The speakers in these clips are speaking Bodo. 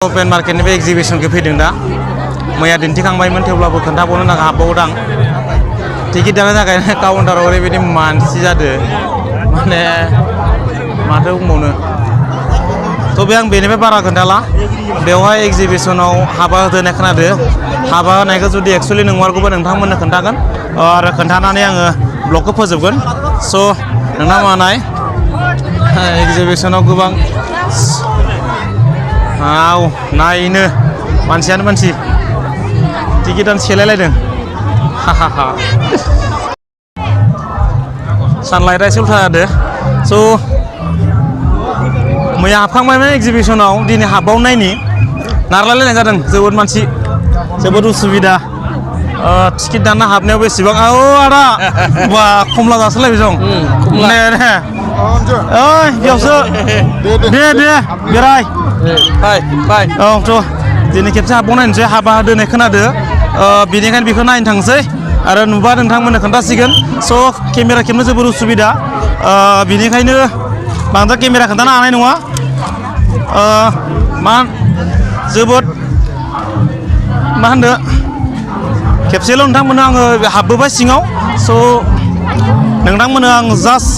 अपेन मार्केटनिफ्राय एक्जिबिसनखौ फैदों दा मैया दिन्थिखांबायमोन थेवब्लाबो खोन्थाबावनो नागा हाबबावदां टिकेट दानो थाखाय काउन्टाराव ओरैबायदि मानसि जादों माने माथो बुंबावनो थ' बे आं बेनिफ्राय बारा खोन्थाला बेवहाय एक्जिबिसनाव हाबा होनाय खोनादों हाबा होनायखौ जुदि एक्सुवेलि नंमारगौबा नोंथांमोननो खोन्थागोन आरो खोन्थानानै आङो ब्लगखौ फोजोबगोन स' नोंथां मानाय एक्जिबिसनाव गोबां नायनो मानसियानो मानसि टिकेटानो सेलायलायदों सानलाइटआ एसे उल्था जादों स' मैया हाबखांबायमोन एक्जिबिसनाव दिनै हाबबावनायनि नारलायलायनाय जादों जोबोद मानसि जोबोद उसुबिदा टिकेट दानना हाबनायाव बेसेबां आदा बा खमला जासोलायबाय दं ओइ बेयावसो दे बेराय औ थ' दिनै खेबसे हाबबावनायनोसै हाबा दोननाय खोनादो बेनिखायनो बेखौ नायनो थांसै आरो नुबा नोंथांमोननो खोन्थासिगोन स' केमेरा खेबनो जोबोद उसुबिदा बेनिखायनो बांद्राय केमेरा खोन्थानो हानाय नङा जोबोद मा होनदो खेबसेल' नोंथांमोननो आङो हाबबोबाय सिङाव स' नोंथांमोननो आं जास्ट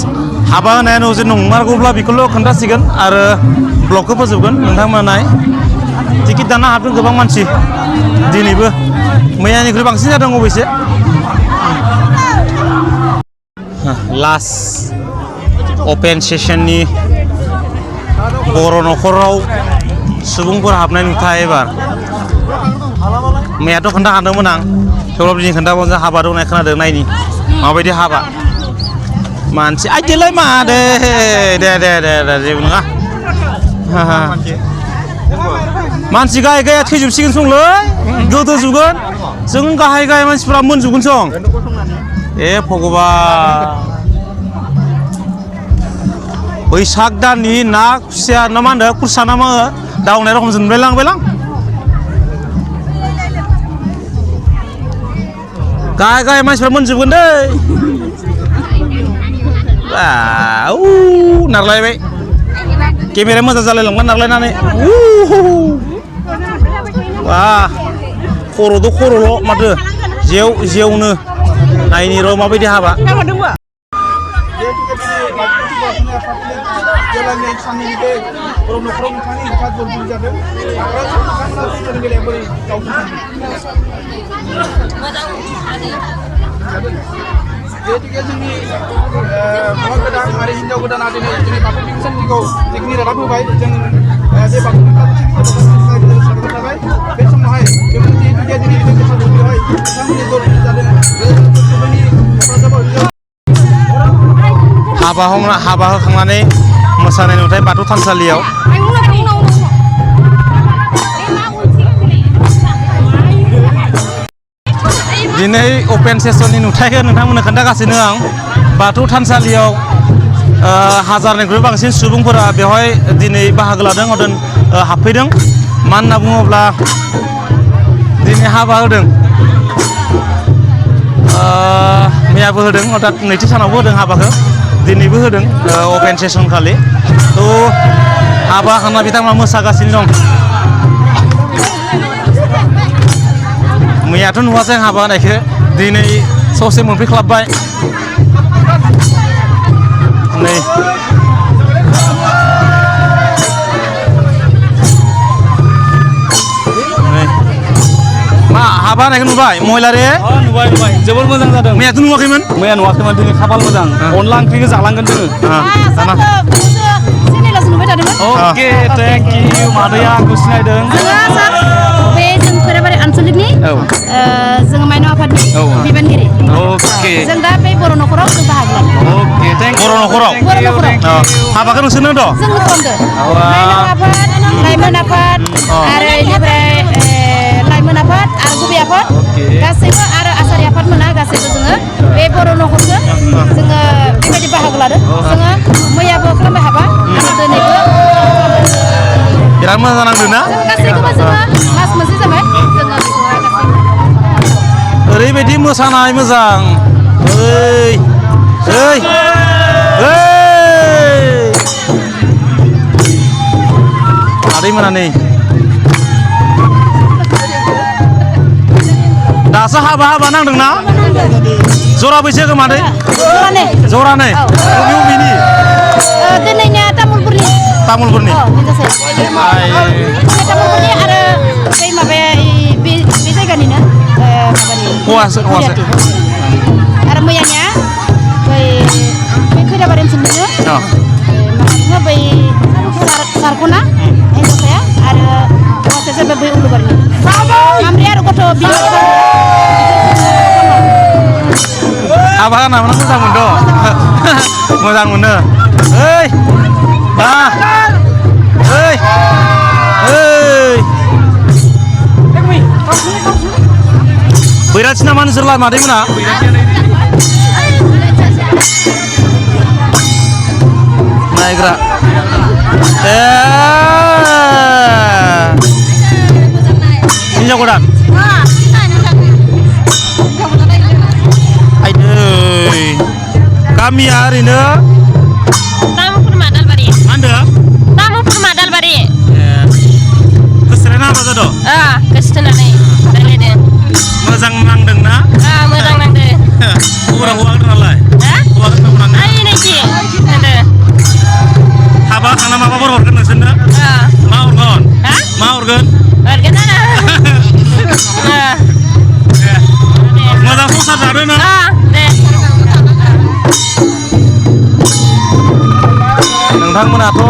हाबा होनायानो जे नंमारगौब्ला बेखौल' खोन्थासिगोन आरो ब्लगखौ फोजोबगोन नोंथांमोनाय टिकेट दानना हाबदों गोबां मानसि दिनैबो मैयानिख्रुइ बांसिन जादों अबयसे लास्ट अपेन सेसननि बर' न'खराव सुबुंफोर हाबनाय नुथाय एबार मैयाथ' खोन्थाखादोंमोन आं थेवब्लाबो दिनै खोन्थाबावनो हाबा दंनाय खोनादों नायनि माबायदि हाबा मानसि आइदेलाय मा दे जेबो नङा मानसि गाहाय गाया थैजोबसिगोन संलै गोदोजोबगोन जों गाहाय गाहाय मानसिफ्रा मोनजोबगोन सं ए भगबान बैसाग दाननि ना खुसिया ना मा होनदों खुरसा ना मा दावनाय रखम जोनबायलां गाहाय गाहाय मानसिफ्रा मोनजोबगोन दै नारलायबाय केमेराया मोजां जालायलांबाय नारलायनानै बा खर'ल' माथो जेवनो नायनि र' माबायदि हाबा Jadi जोंनि हौवा गोदान आरो हिनजाव गोदाना दिनै बाथौ डिभिजननिखौ जिखिनि रादाब होबाय जों बे बाथौ थाबाय बे समावहाय जोंनि जिहेतु दिनै बेवहाय बिथांमोननि जर जादों हाबा होखांनानै मोसानाय नुथाय बाथौ थानसालियाव दिनै अपेन सेसननि नुथायखौ नोंथांमोननो खोन्थागासिनो आं बाथौ थानसालियाव हाजारनिख्रुइ बांसिन सुबुंफोरा बेवहाय दिनै बाहागो लादों हाबफैदों मानो होनना बुङोब्ला दिनै हाबा होदों मैयाबो होदों अर्थात नैथि सानावबो होदों हाबाखौ दिनैबो होदों अपेन सेसन खालि थ' हाबा होखांना बिथांमोना मोसागासिनो दं मैयाथ' नुवासै आं हाबा होनायखौ दिनै ससे मोनफैख्लाबबाय नै मा हाबा होनायखौ नुबाय महिलारे नुबाय जोबोर मोजां जादों मैयाथ' नुवाखैमोन मैया नुवाखैमोन दिनै खाफाल मोजां अनला ओंख्रिखौ जालांगोन जोङो अके थेंक इउ मादैया आंखौ सिनायदों बे जों खैराबारि आनसलिकनि जों माइनाव आफादनि बिबानगिरि अके जों दा बे बर' न'खराव जों बाहागो लादों अके थेंक बर' न'खराव हाबाखौ नोंसोरनो दं जों खालामदों माइनाव आफाद लाइमोन आफाद आरो बेनिफ्राय लाइमोन आफाद आरो गुबै आफाद गासैबो आरो आसारि आफाद मोना गासैबो जोङो बे बर' न'खरखौ जोङो बेबायदि बाहागो लादों जोङो मैयाबो खालामबाय हाबा आरो दिनैबो बिराद मोजां नांदों ना गासैखौबो जोङो मास मोनसे जाबाय जोङो बेखौहाय गासैबो ओरैबायदि मोसानाय मोजां आदै मोना नै दासो हाबा नांदोंना जरा बैसो मादै जरानै जरानै बबे बबेनि दिनैनिया तामुलपुरनि तामुलपुरनि तामुलपुरनि आरो बै माबाया बे जायगानिनो माबानि हौवासो आरो मैयानिया बै खैराबारि ओनसोलनिनो मा बै सारखना हिन्जावसाया आरो हौवासाया जाबाय बै उलुबारिनि ओमफ्राय आरो गथ' हाबा नामा मोजां मोनदों मोजां मोनो ओइ बा ओइ बैराथि नामा नोंसोरलाय मादैमोना नायग्रा हिन्जाव गोदान आइदै गामिया ओरैनो तामुलपुर मादालबारि मा होनदों तामुलपुर मादालबारि गोसोथोनाय हाबा जादों गोसोथोनानै रायलायदों मोजां नांदोंना मोजां नांदों खबरा हौवा गोदानालाय हौवा गोदान ओइ नैथि होनदों हाबा खाना माबाफोर हरगोन नोंसोरनो मा हरगोन मा हरगोन हरगोन मोजां संसार जादों ना दे नोंथांमोनाथ'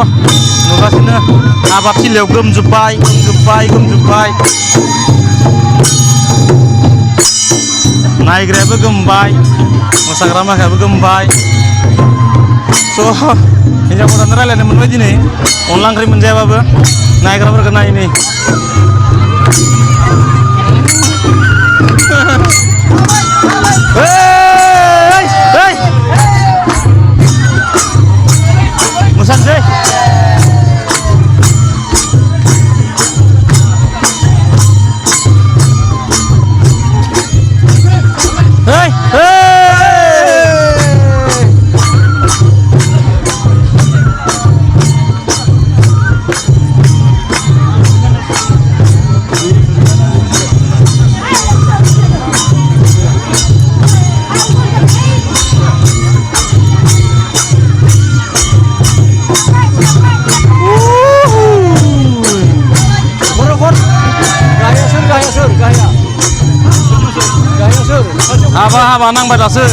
नुगासिनो आबादथिलियाव गोमजोब्बाय नायग्रायाबो गोमबाय मोसाग्रा माखायाबो गोमबाय स' हिन्जाव गोदान रायज्लायनो मोनबाय दिनै अनला ओंख्रि मोनजायाबाबो नायग्राफोरखौ नायनि मोसानोसै हाबा नांबाय दासो